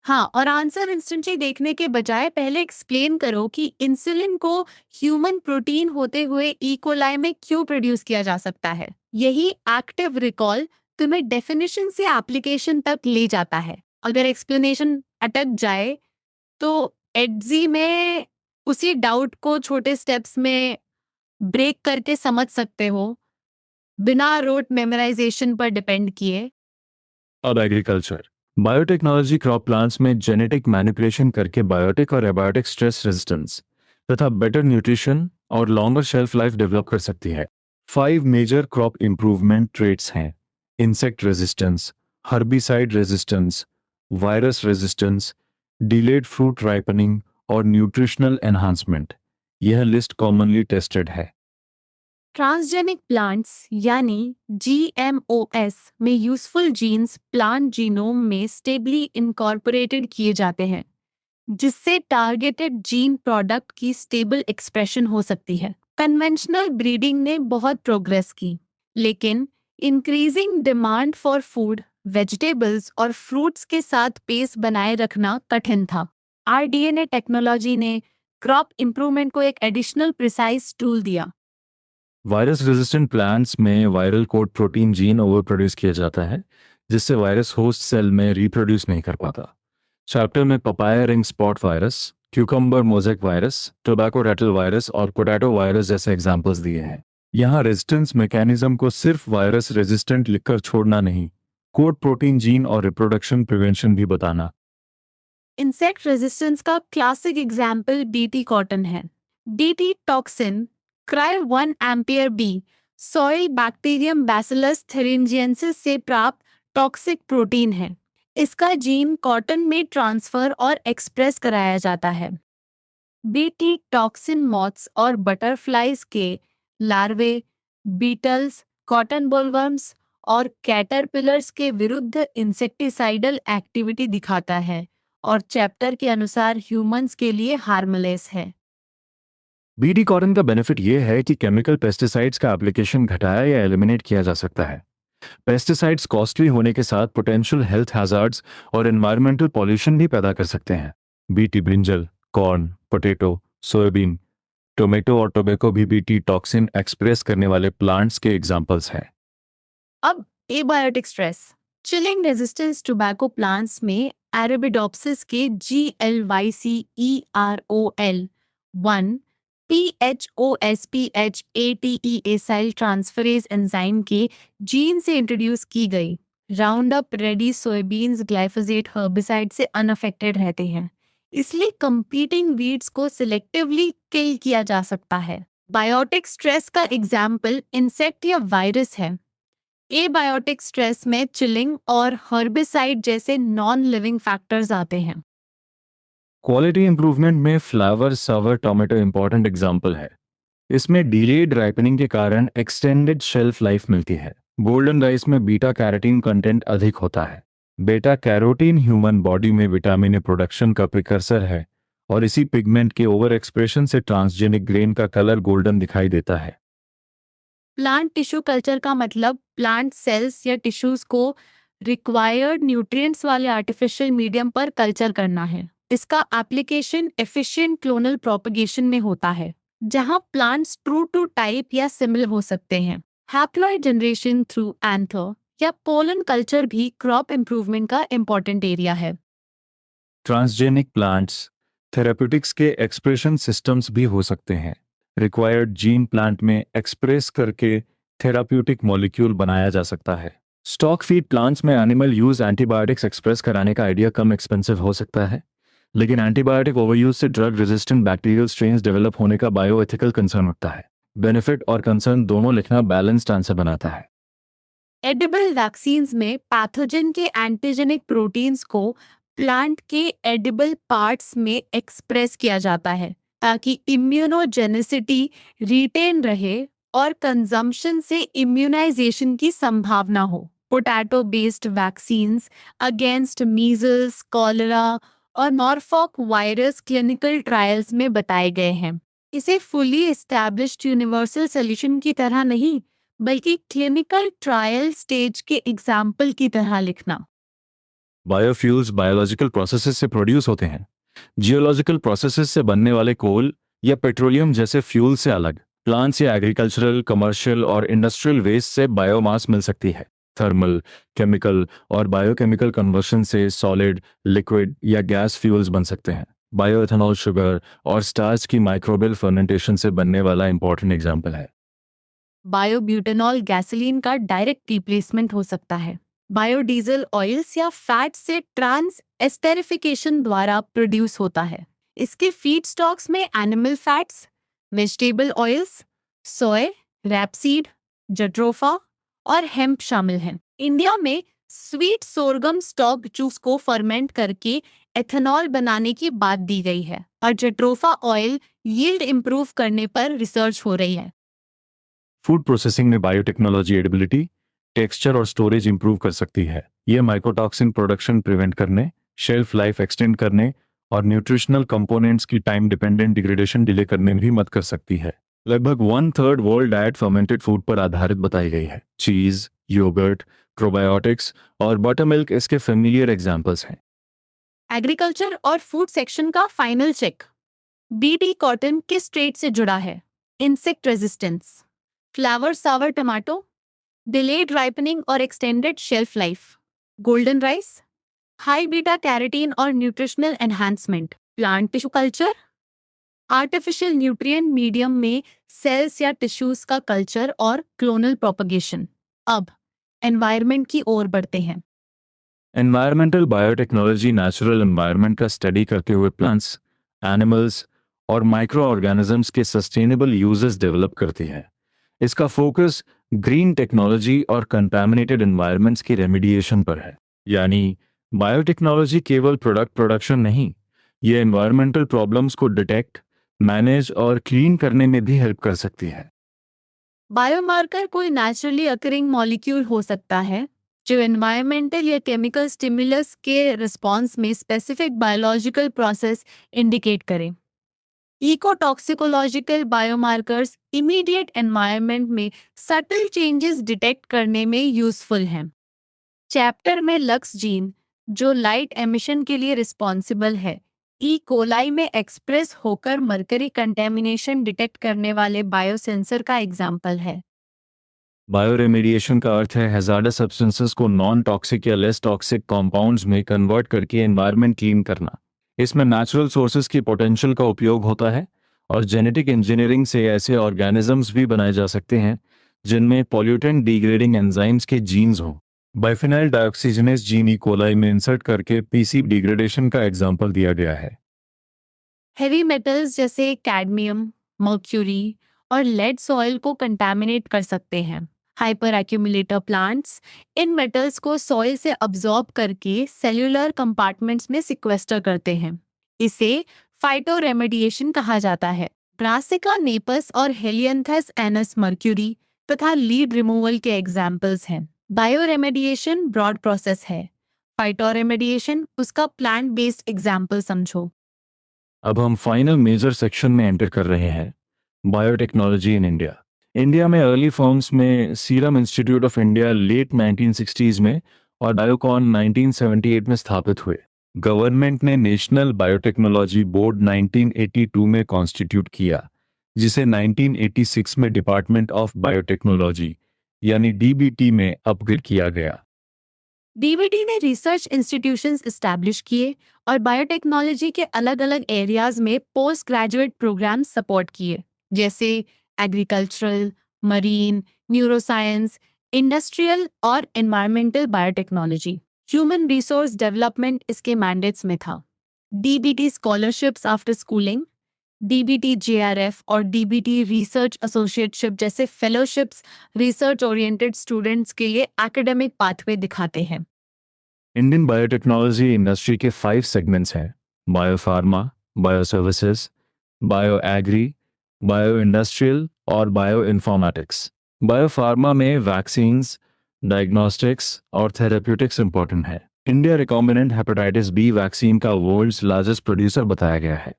हाँ, और आंसर इंस्टेंटली देखने के बजाय पहले एक्सप्लेन करो कि इंसुलिन को ह्यूमन प्रोटीन होते हुए ई कोलाई में क्यों प्रोड्यूस किया जा सकता है। यही एक्टिव रिकॉल तुम्हें डेफिनेशन से एप्लीकेशन तक ले जाता है। अगर एक्सप्लेनेशन अटक जाए तो एडजी में उसी डाउट को छोटे स्टेप्स में ब्रेक करके समझ सकते हो, बिना रोट मेमोराइजेशन पर डिपेंड किए। अब एग्रीकल्चर बायोटेक्नोलॉजी क्रॉप प्लांट्स में जेनेटिक मैनिपुलेशन करके बायोटिक और एबायोटिक स्ट्रेस रेजिस्टेंस तथा बेटर न्यूट्रिशन और लॉन्गर शेल्फ लाइफ डेवलप कर सकती है। 5 मेजर क्रॉप इंप्रूवमेंट ट्रेट्स हैं: insect resistance, herbicide resistance, virus resistance, delayed fruit ripening और न्यूट्रिशनल एनहांसमेंट। यह लिस्ट कॉमनली टेस्टेड है। ट्रांसजेनिक प्लांट्स यानी GMOs में यूजफुल जीन्स प्लांट जीनोम में स्टेबली इनकॉर्पोरेटेड किए जाते हैं, जिससे टारगेटेड जीन प्रोडक्ट की स्टेबल एक्सप्रेशन हो सकती है। कन्वेंशनल ब्रीडिंग ने बहुत प्रोग्रेस की, लेकिन increasing demand for food, vegetables और फ्रूट्स के साथ पेस बनाए रखना कठिन था। RDNA टेक्नोलॉजी ने क्रॉप इंप्रूवमेंट को एक एडिशनल प्रिसाइज टूल दिया। वायरस रेजिस्टेंट प्लांट्स में viral coat protein gene over produce किया जाता है, जिससे वायरस होस्ट सेल में रिप्रोड्यूस नहीं कर पाता। चैप्टर में papaya ring spot virus, cucumber mosaic virus, tobacco rattle virus और पोटैटो वायरस जैसे एग्जाम्पल्स दिए हैं। यहाँ रेजिस्टेंस मैकेनिज्म को सिर्फ वायरस रेजिस्टेंट लिखकर छोड़ना नहीं, कोड प्रोटीन जीन और रिप्रोडक्शन प्रिवेंशन भी बताना। इंसेक्ट रेजिस्टेंस का क्लासिक एग्जाम्पल बीटी कॉटन है। DT toxin cry 1 ampere B soil bacterium Bacillus thuringiensis से प्राप्त टॉक्सिक प्रोटीन है। इसका जीन कॉटन में ट्रांसफर और एक्सप्रेस कराया जाता है। बीटी टॉक्सिन मॉथ्स और बटरफ्लाइज के लार्वे, बीटल्स, कॉटन बोलवर्म्स और कैटरपिलर्स के विरुद्ध इंसेक्टिसाइडल एक्टिविटी दिखाता है और चैप्टर के अनुसार ह्यूमंस के लिए हार्मलेस है। बीडी कॉटन का बेनिफिट यह है कि केमिकल पेस्टिसाइड्स का एप्लीकेशन घटाया या एलिमिनेट किया जा सकता है। पेस्टिसाइड्स कॉस्टली होने के साथ पोटेंशियल हेल्थ हैजार्ड्स और एनवायरमेंटल पॉल्यूशन भी पैदा कर सकते हैं। BT brinjal, corn, potato, soybean, tomato और टोबैको भी बीटी टॉक्सिन एक्सप्रेस करने वाले प्लांट्स के एग्जाम्पल्स हैं। अब abiotic stress chilling resistance tobacco plants में अरेबिडोप्सिस के GLYCEROL1 PHOSPH-ATE acyl transferase enzyme के जीन से इंट्रोड्यूस की गई round up ready soya beans glyphosate herbicide से अनअफेक्टेड रहते हैं, इसलिए कंपीटिंग वीड्स को सिलेक्टिवली किल किया जा सकता है। बायोटिक स्ट्रेस का एग्जाम्पल इंसेक्ट या वायरस है। एबायोटिक स्ट्रेस में चिलिंग और हर्बिसाइड जैसे नॉन लिविंग फैक्टर्स आते हैं। क्वालिटी इंप्रूवमेंट में फ्लावर सावर टोमेटो इंपॉर्टेंट एग्जाम्पल है। इसमें डिलेड राइपनिंग के कारण एक्सटेंडेड शेल्फ लाइफ मिलती है। गोल्डन राइस में बीटा कैरोटीन कंटेंट अधिक होता है। बेटा कैरोटीन ह्यूमन बॉडी में विटामिन ए प्रोडक्शन का प्रिकर्सर है और इसी पिगमेंट के ओवर एक्सप्रेशन से ट्रांसजेनिक ग्रेन का कलर गोल्डन दिखाई देता है। प्लांट टिश्यू कल्चर का मतलब प्लांट सेल्स या टिश्यूज को रिक्वायर्ड न्यूट्रिएंट्स वाले आर्टिफिशियल मीडियम पर कल्चर करना है। इसका एप्लीकेशन एफिशिएंट क्लोनल प्रोपगेशन में होता है, जहां प्लांट्स ट्रू टू टाइप या सिमिलर हो सकते हैं। हैप्लॉइड जनरेशन थ्रू एंथर या पोलन कल्चर भी क्रॉप इंप्रूवमेंट का इंपॉर्टेंट एरिया है। ट्रांसजेनिक प्लांट्स थेरेप्यूटिक्स के एक्सप्रेशन सिस्टम्स भी हो सकते हैं। रिक्वायर्ड जीन प्लांट में एक्सप्रेस करके थेराप्यूटिक मॉलिक्यूल बनाया जा सकता है। स्टॉक फीड प्लांट्स में एनिमल यूज एंटीबायोटिक्स एक्सप्रेस कराने का आइडिया कम एक्सपेंसिव हो सकता है, लेकिन एंटीबायोटिक ओवरयूज से drug resistant bacterial strains develop होने का बायोएथिकल कंसर्न होता है। बेनिफिट और कंसर्न दोनों लिखना बैलेंस्ड आंसर बनाता है। एडिबल वैक्सीन्स में पैथोजन के एंटीजेनिक प्रोटीन्स को प्लांट के एडिबल पार्ट्स में एक्सप्रेस किया जाता है ताकि इम्यूनोजेनिसिटी रिटेन रहे और कंजम्पशन से इम्यूनाइजेशन की संभावना हो। Potato based vaccines against measles, cholera और नॉर्फॉक वायरस क्लिनिकल ट्रायल्स में बताए गए हैं। इसे फुली एस्टैब्लिश्ड यूनिवर्सल सॉल्यूशन की तरह नहीं, बल्कि क्लिनिकल ट्रायल स्टेज के एग्जाम्पल की तरह लिखना। बायोफ्यूल्स बायोलॉजिकल प्रोसेसेस से प्रोड्यूस होते हैं। जियोलॉजिकल प्रोसेसेस से बनने वाले कोल या पेट्रोलियम जैसे फ्यूल से अलग प्लांट्स या एग्रीकल्चरल, कमर्शियल और इंडस्ट्रियल वेस्ट से बायोमास मिल सकती है। थर्मल, केमिकल और बायोकेमिकल कन्वर्शन से सॉलिड, लिक्विड या गैस फ्यूल्स बन सकते हैं। बायोएथेनॉल शुगर और स्टार्च की माइक्रोबियल फर्मेंटेशन से बनने वाला इंपॉर्टेंट एग्जाम्पल है। बायोब्यूटेनॉल गैसोलीन का डायरेक्ट रिप्लेसमेंट हो सकता है। बायोडीजल ऑयल्स या फैट से ट्रांस एस्टेरिफिकेशन द्वारा प्रोड्यूस होता है। इसके फीड स्टॉक्स में एनिमल फैट्स, वेजिटेबल ऑयल्स, सोय, रैपसीड, जट्रोफा और हेम्प शामिल हैं। इंडिया में स्वीट सोरगम स्टॉक जूस को फर्मेंट करके एथेनॉल बनाने की बात दी गई है और जट्रोफा ऑयल यील्ड इंप्रूव करने पर रिसर्च हो रही है। फूड प्रोसेसिंग में बायोटेक्नोलॉजी एडिबिलिटी, टेक्सचर और स्टोरेज इंप्रूव कर सकती है। यह माइकोटॉक्सिन प्रोडक्शन प्रिवेंट करने, शेल्फ लाइफ एक्सटेंड करने और न्यूट्रिशनल कंपोनेंट्स की टाइम डिपेंडेंट डिग्रेडेशन डिले करने में भी मदद कर सकती है। लगभग 1/3 वर्ल्ड डाइट फर्मेंटेड फूड पर आधारित बताई गई है। चीज, योगर्ट, प्रोबायोटिक्स और बटर मिल्क इसके फेमिलियर एग्जाम्पल्स हैं। एग्रीकल्चर और फूड सेक्शन का फाइनल चेक। बीटी कॉटन किस ट्रेड से जुड़ा है? Insect resistance. Flavr Savr tomato, delayed ripening और extended shelf life. Golden rice, high beta carotene और nutritional enhancement. Plant tissue culture, artificial nutrient medium में सेल्स या टिश्यूज का कल्चर और क्लोनल प्रोपगेशन। अब एनवायरनमेंट की ओर बढ़ते हैं। एनवायरमेंटल बायोटेक्नोलॉजी नेचुरल एनवायरनमेंट का स्टडी करते हुए प्लांट्स, एनिमल्स और माइक्रो ऑर्गेनिजम्स के सस्टेनेबल यूजेस डेवलप करती है। इसका फोकस ग्रीन टेक्नोलॉजी और कंटामिनेटेड एनवायरनमेंट्स की रेमिडिएशन पर है। यानी बायोटेक्नोलॉजी केवल प्रोडक्ट प्रोडक्शन नहीं, ये एनवायरमेंटल प्रॉब्लम्स को डिटेक्ट, मैनेज और क्लीन करने में भी हेल्प कर सकती है। बायोमार्कर कोई नेचुरली अकरिंग मॉलिक्यूल हो सकता है जो एनवायरमेंटल या केमिकल स्टिमुलस के रिस्पॉन्स में स्पेसिफिक बायोलॉजिकल प्रोसेस इंडिकेट करें। इकोटॉक्सिकोलॉजिकल बायोमार्कर्स इमीडिएट एनवायरनमेंट में सटल चेंजेस डिटेक्ट करने में यूजफुल हैं। चैप्टर में लक्स जीन, जो लाइट एमिशन के लिए रिस्पॉन्सिबल है, ई कोलाई में एक्सप्रेस होकर मरकरी कंटेमिनेशन डिटेक्ट करने वाले बायोसेंसर का एग्जाम्पल है। बायोरेमेडिएशन का अर्थ है हैजार्डस सब्सटेंसेस को नॉन टॉक्सिक या लेस टॉक्सिक कंपाउंड्स में कन्वर्ट करके एनवायरनमेंट क्लीन करना। इसमें नेचुरल सोर्सेज की पोटेंशियल का उपयोग होता है और जेनेटिक इंजीनियरिंग से ऐसे ऑर्गेनिजम्स भी बनाए जा सकते हैं जिनमें पॉल्यूटेंट डिग्रेडिंग एंजाइम्स के जीन्स हों। बाइफेनाइल डाइऑक्सीजनेस जीन ई कोलाई में इंसर्ट करके पीसी डिग्रेडेशन का एग्जाम्पल दिया गया है। हेवी मेटल्स जैसे कैडमियम, मर्क्यूरी और लेड सॉइल को कंटामिनेट कर सकते हैं। Hyper accumulator plants in metals को सॉइल से अब्जॉर्ब करके सेल्यूलर कंपार्टमेंट्स में सिक्वेस्टर करते हैं। इसे फाइटोरेमेडिएशन कहा जाता है। ब्रासिका नेपस और हेलियंथस एनस मर्क्यूरी तथा लीड रिमूवल के एग्जाम्पल्स हैं। बायोरेमेडिएशन ब्रॉड प्रोसेस है, फाइटोरेमेडिएशन उसका प्लांट बेस्ड एग्जाम्पल समझो। अब हम फाइनल मेजर सेक्शन में एंटर कर रहे हैं, बायोटेक्नोलॉजी इन इंडिया। इंडिया में अर्ली फॉर्म्स में serum institute of India late 1960s में और बायोकॉन 1978 में स्थापित हुए। गवर्नमेंट ने नेशनल बायोटेक्नोलॉजी बोर्ड 1982 में कॉन्स्टिट्यूट किया, जिसे 1986 में डिपार्टमेंट ऑफ बायोटेक्नोलॉजी यानी डीबीटी में अपग्रेड किया गया। डीबीटी ने रिसर्च इंस्टीट्यूशंस एस्टैब्लिश किए और बायोटेक्नोलॉजी के अलग अलग एरियाज में पोस्ट ग्रेजुएट प्रोग्राम सपोर्ट किए, जैसे एग्रीकल्चरल, मरीन, न्यूरोसाइंस, इंडस्ट्रियल और environmental biotechnology. Human resource development इसके मैंडेट्स में था। DBT scholarships after schooling, DBT JRF और डीबीटी रिसर्च एसोसिएटशिप जैसे फेलोशिप्स रिसर्च ओरिएंटेड स्टूडेंट्स के लिए एकेडमिक पाथवे दिखाते हैं। इंडियन बायोटेक्नोलॉजी इंडस्ट्री के 5 सेगमेंट्स हैं: biopharma, bio services, bio agri, bio industrial और बायो इन्फॉर्मेटिक्स। बायोफार्मा में वैक्सीन्स, डायग्नोस्टिक्स और थेरेप्यूटिक्स इंपॉर्टेंट है। India recombinant hepatitis B vaccine का वर्ल्ड्स लार्जेस्ट प्रोड्यूसर बताया गया है।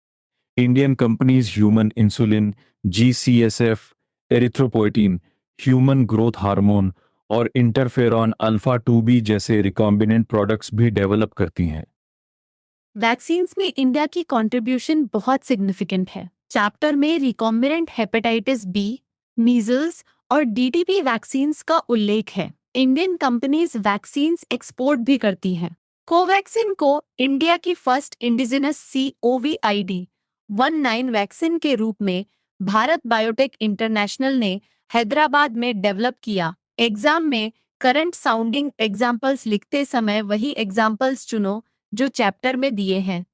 Indian companies human insulin, GCSF, erythropoietin, human growth hormone और इंटरफेरॉन अल्फा 2B जैसे रिकॉम्बिनेंट प्रोडक्ट्स भी डेवलप करती हैं। वैक्सीन्स में इंडिया की कंट्रीब्यूशन बहुत सिग्निफिकेंट है। चैप्टर में रिकॉम्बिनेंट हेपेटाइटिस बी, मीजल्स और डीटीपी वैक्सीन्स का उल्लेख है। इंडियन कंपनीज वैक्सीन्स एक्सपोर्ट भी करती हैं। कोवैक्सिन को इंडिया की फर्स्ट इंडिजिनस COVID-19 वैक्सीन के रूप में भारत बायोटेक इंटरनेशनल ने हैदराबाद में डेवलप किया। एग्जाम में करंट साउंडिंग एग्जाम्पल्स लिखते समय वही एग्जाम्पल्स चुनो जो चैप्टर में दिए हैं।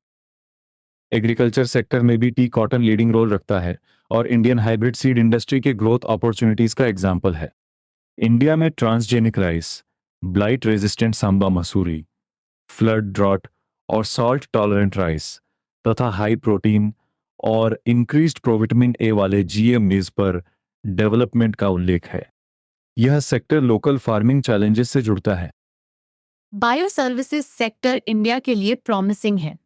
एग्रीकल्चर सेक्टर में भी टी कॉटन लीडिंग रोल रखता है और इंडियन हाइब्रिड सीड इंडस्ट्री के ग्रोथ अपॉर्चुनिटीज का एग्जाम्पल है। इंडिया में transgenic rice, blight resistant Samba Mahsuri, flood drought और सॉल्ट टॉलरेंट राइस तथा हाई प्रोटीन और इंक्रीज्ड प्रोविटामिन ए वाले GM मीज पर डेवलपमेंट का उल्लेख है। यह सेक्टर लोकल फार्मिंग चैलेंजेस से जुड़ता है। बायो सर्विसेज सेक्टर इंडिया के लिए प्रॉमिसिंग है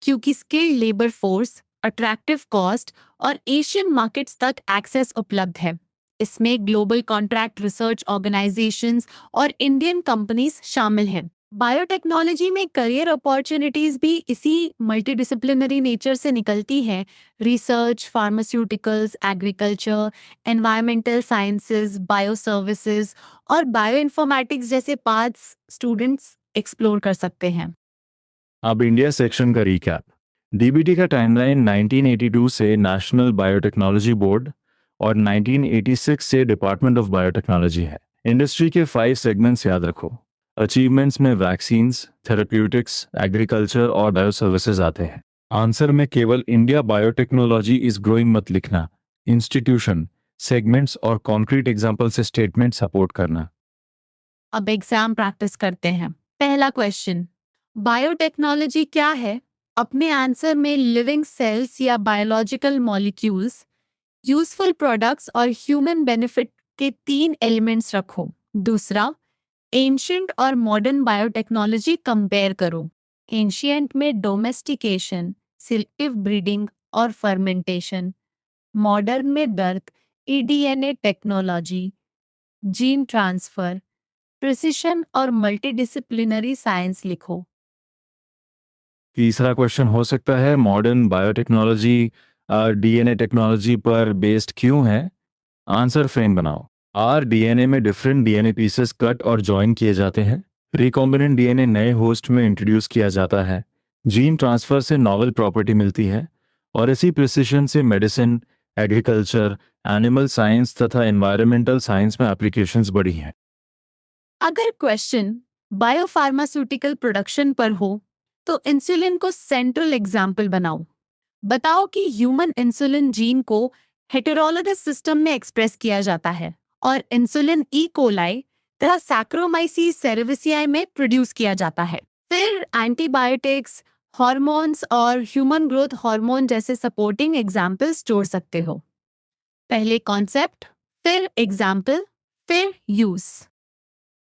क्योंकि skilled labour force, attractive cost और एशियन मार्केट्स तक एक्सेस उपलब्ध है। इसमें ग्लोबल कॉन्ट्रैक्ट रिसर्च ऑर्गेनाइजेशंस और इंडियन कंपनीज शामिल हैं। बायोटेक्नोलॉजी में करियर अपॉर्चुनिटीज भी इसी मल्टीडिसिप्लिनरी नेचर से निकलती हैं। Research, pharmaceuticals, agriculture, environmental sciences, bio services और बायो इन्फॉर्मेटिक्स जैसे पाथ्स स्टूडेंट्स एक्सप्लोर कर सकते हैं। अब इंडिया सेक्शन का रिकैप। DBT का टाइमलाइन 1982 से नेशनल बायोटेक्नोलॉजी बोर्ड और 1986 से डिपार्टमेंट ऑफ बायोटेक्नोलॉजी है। इंडस्ट्री के 5 सेगमेंट्स याद रखो। अचीवमेंट्स में वैक्सीन्स, थेरेप्यूटिक्स, एग्रीकल्चर और बायो सर्विसेज आते हैं। आंसर में केवल इंडिया बायोटेक्नोलॉजी इज ग्रोइंग मत लिखना, इंस्टीट्यूशन, सेगमेंट्स और कॉन्क्रीट एग्जाम्पल से स्टेटमेंट सपोर्ट करना। अब एग्जाम प्रैक्टिस करते हैं। पहला क्वेश्चन, बायोटेक्नोलॉजी क्या है? अपने आंसर में लिविंग सेल्स या बायोलॉजिकल मॉलिक्यूल्स, यूजफुल प्रोडक्ट्स और ह्यूमन बेनिफिट के 3 एलिमेंट्स रखो। दूसरा, एंशियंट और मॉडर्न बायोटेक्नोलॉजी कंपेयर करो। एंशियंट में डोमेस्टिकेशन, सिलेक्टिव ब्रीडिंग और फर्मेंटेशन। मॉडर्न में birth, eDNA technology, gene transfer, precision और मल्टीडिसिप्लिनरी साइंस लिखो। तीसरा क्वेश्चन हो सकता है, मॉडर्न बायोटेक्नोलॉजी DNA टेक्नोलॉजी पर बेस्ड क्यों है? आंसर फ्रेम बनाओ। DNA में डिफरेंट DNA पीसेस कट और जॉइन किए जाते हैं। रिकॉम्बिनेंट DNA नए होस्ट में इंट्रोड्यूस किया जाता है। जीन ट्रांसफर से नॉवल प्रॉपर्टी मिलती है और इसी प्रिसिशन से मेडिसिन, एग्रीकल्चर, एनिमल साइंस तथा एनवायरमेंटल साइंस में एप्लीकेशंस बढ़ी हैं। अगर क्वेश्चन बायोफार्मास्यूटिकल प्रोडक्शन पर हो तो इंसुलिन को सेंट्रल एग्जाम्पल बनाओ। बताओ कि ह्यूमन इंसुलिन जीन को हेटेरोलोगस सिस्टम में एक्सप्रेस किया जाता है और इंसुलिन ई कोलाई तथा सैक्रोमाइसीस सेरेविसियाई में प्रोड्यूस किया जाता है। फिर एंटीबायोटिक्स, हॉर्मोन्स और ह्यूमन ग्रोथ हार्मोन जैसे सपोर्टिंग एग्जाम्पल्स जोड़ सकते हो। पहले कॉन्सेप्ट, फिर एग्जाम्पल, फिर यूज।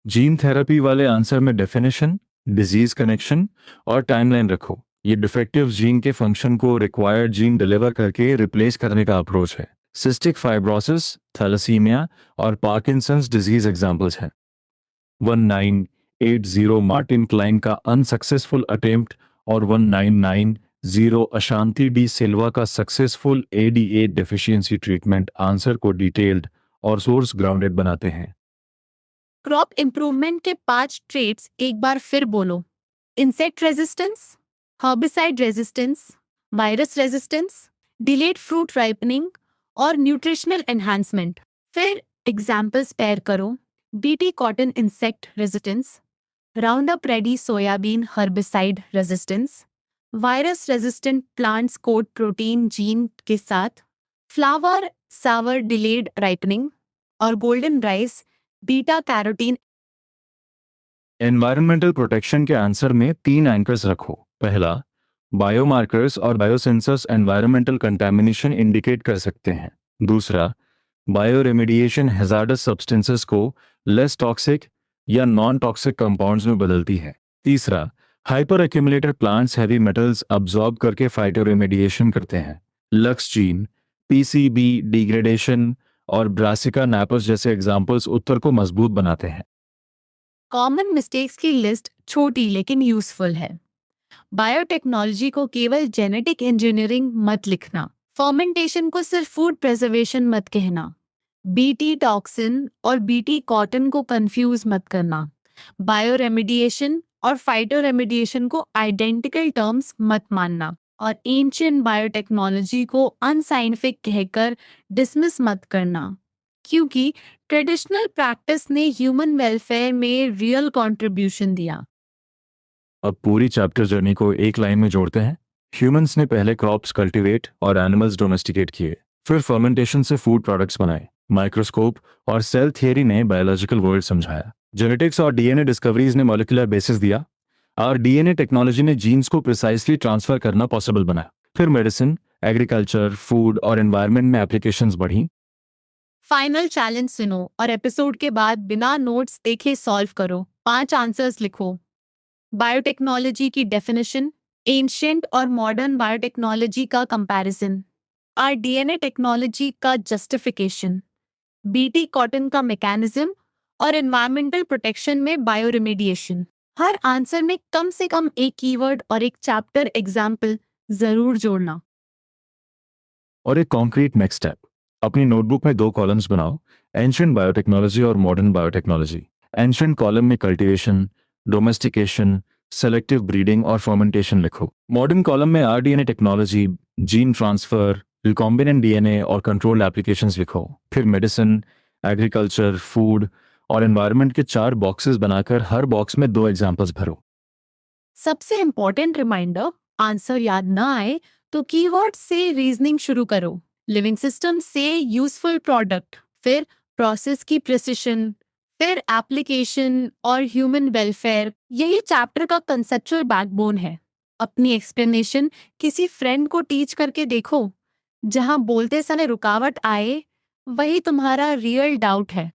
जीन थेरेपी वाले आंसर में डेफिनेशन, डिजीज कनेक्शन और टाइमलाइन रखो। ये डिफेक्टिव जीन के फंक्शन को रिक्वायर्ड जीन डिलीवर करके रिप्लेस करने का अप्रोच है। सिस्टिक फाइब्रोसिस, थैलेसीमिया और पार्किंसंस डिजीज एग्जांपल्स हैं। 1980 मार्टिन क्लाइन का अनसक्सेसफुल अटेम्प्ट और 1990 अशांति डी सिल्वा का successful ADA deficiency treatment answer को डिटेल्ड और सोर्स ग्राउंडेड बनाते हैं। क्रॉप इंप्रूवमेंट के 5 ट्रेट्स एक बार फिर बोलो। Insect resistance, herbicide resistance, virus resistance, delayed fruit ripening और न्यूट्रिशनल एनहांसमेंट। फिर एग्जाम्पल्स पेयर करो। BT cotton insect resistance, round up ready soybean herbicide resistance, virus resistant plants code protein gene के साथ, फ्लावर सावर डिलेड राइपनिंग और golden rice beta carotene. Environmental protection के आंसर में 3 एंकर्स रखो। पहला, बायोमार्कर्स और बायोसेंसर्स एनवायरमेंटल कंटामिनेशन इंडिकेट कर सकते हैं। दूसरा, बायो रेमेडिएशन हैजार्डस सब्सटेंसेस को लेस टॉक्सिक या नॉन टॉक्सिक कंपाउंड्स में बदलती है। तीसरा, hyper accumulated plants heavy metals absorb करके फाइटो रेमेडिएशन करते हैं। लक्स जीन, पीसीबी डिग्रेडेशन और ब्रासिका नैपस जैसे एग्जाम्पल्स उत्तर को मजबूत बनाते हैं। कॉमन मिस्टेक्स की लिस्ट छोटी लेकिन यूजफुल है। बायोटेक्नोलॉजी को केवल जेनेटिक इंजीनियरिंग मत लिखना। फर्मेंटेशन को सिर्फ फूड प्रिजर्वेशन मत कहना। बीटी टॉक्सिन और बीटी कॉटन को कंफ्यूज मत करना। बायो रेमेडिएशन और फाइटो रेमेडिएशन को आइडेंटिकल टर्म्स मत मानना। और एंशियंट बायोटेक्नोलॉजी को अनसाइंटिफिक कहकर डिसमिस मत करना, क्योंकि ट्रेडिशनल प्रैक्टिस ने ह्यूमन वेलफेयर में रियल कंट्रीब्यूशन दिया। अब पूरी चैप्टर जर्नी को एक लाइन में जोड़ते हैं। ह्यूमंस ने पहले क्रॉप्स कल्टीवेट और एनिमल्स डोमेस्टिकेट किए, फिर फर्मेंटेशन से फूड प्रोडक्ट्स बनाए। माइक्रोस्कोप और सेल थियरी ने बायोलॉजिकल वर्ल्ड समझाया। जेनेटिक्स और डीएनए डिस्कवरीज ने मॉलिक्यूलर बेसिस दिया, और डीएनए टेक्नोलॉजी ने जीन्स को प्रिसाइसली ट्रांसफर करना पॉसिबल बनाया। फिर मेडिसिन, एग्रीकल्चर, फूड और एनवायरनमेंट में एप्लीकेशंस बढ़ी। फाइनल चैलेंज सुनो और एपिसोड के बाद बिना नोट्स देखे सॉल्व करो। 5 आंसर्स लिखो। बायोटेक्नोलॉजी की डेफिनेशन, एंशिएंट और मॉडर्न बायोटेक्नोलॉजी का कंपैरिजन, और डीएनए टेक्नोलॉजी का जस्टिफिकेशन, बीटी कॉटन का मैकेनिज्म और एनवायरमेंटल प्रोटेक्शन में बायो रेमेडिएशन। हर आंसर में कम से कम एक कीवर्ड और एक चैप्टर एग्जाम्पल जरूर जोड़ना। और एक कॉन्क्रीट नेक्स्ट स्टेप, अपनी नोटबुक में 2 कॉलम्स बनाओ, एंशिएंट बायोटेक्नोलॉजी और मॉडर्न बायोटेक्नोलॉजी। एंशिएंट कॉलम में कल्टीवेशन, डोमेस्टिकेशन, सेलेक्टिव ब्रीडिंग और फर्मेंटेशन लिखो। मॉडर्न कॉलम में rDNA technology, gene transfer, recombinant DNA और कंट्रोल एप्लीकेशंस लिखो। फिर मेडिसिन, एग्रीकल्चर, फूड और एनवायरनमेंट के 4 बॉक्सेस बनाकर हर बॉक्स में 2 एग्जाम्पल्स भरो। सबसे इम्पोर्टेंट रिमाइंडर, आंसर याद ना आए तो कीवर्ड से रीजनिंग शुरू करो। लिविंग सिस्टम से यूजफुल प्रोडक्ट, फिर प्रोसेस की प्रिसिशन, फिर एप्लीकेशन और ह्यूमन वेलफेयर। यही चैप्टर का कंसेप्चुअल बैकबोन है। अपनी एक्सप्लेनेशन किसी फ्रेंड को टीच करके देखो। जहां बोलते समय रुकावट आए, वही तुम्हारा रियल डाउट है।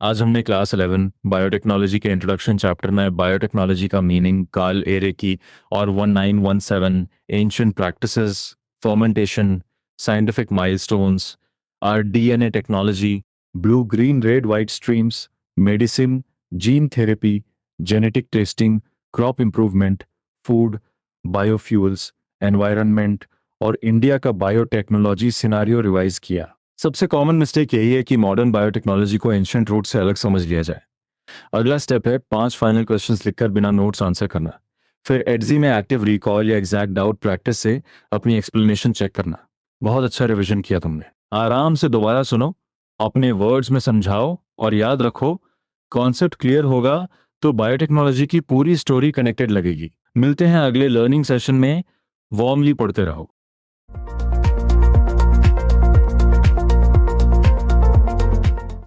आज हमने क्लास 11 बायोटेक्नोलॉजी के इंट्रोडक्शन चैप्टर में बायोटेक्नोलॉजी का मीनिंग, कार्ल एरेकी और 1917 ancient practices, fermentation, scientific milestones, R DNA technology, blue green red white streams, medicine, gene therapy, genetic testing, crop improvement, food, biofuels, environment और इंडिया का बायोटेक्नोलॉजी सिनारियो रिवाइज किया। सबसे कॉमन मिस्टेक यही है कि मॉडर्न बायोटेक्नोलॉजी को एंशिएंट रूट से अलग समझ लिया जाए। अगला स्टेप है 5 फाइनल क्वेश्चंस लिखकर बिना नोट्स आंसर करना। फिर एडजी में एक्टिव रिकॉल या एग्जैक्ट डाउट प्रैक्टिस से अपनी एक्सप्लेनेशन चेक करना। बहुत अच्छा रिवीजन किया तुमने। आराम से दोबारा सुनो, अपने वर्ड्स में समझाओ और याद रखो, कॉन्सेप्ट क्लियर होगा तो बायोटेक्नोलॉजी की पूरी स्टोरी कनेक्टेड लगेगी। मिलते हैं अगले लर्निंग सेशन में। वार्मली पढ़ते रहो।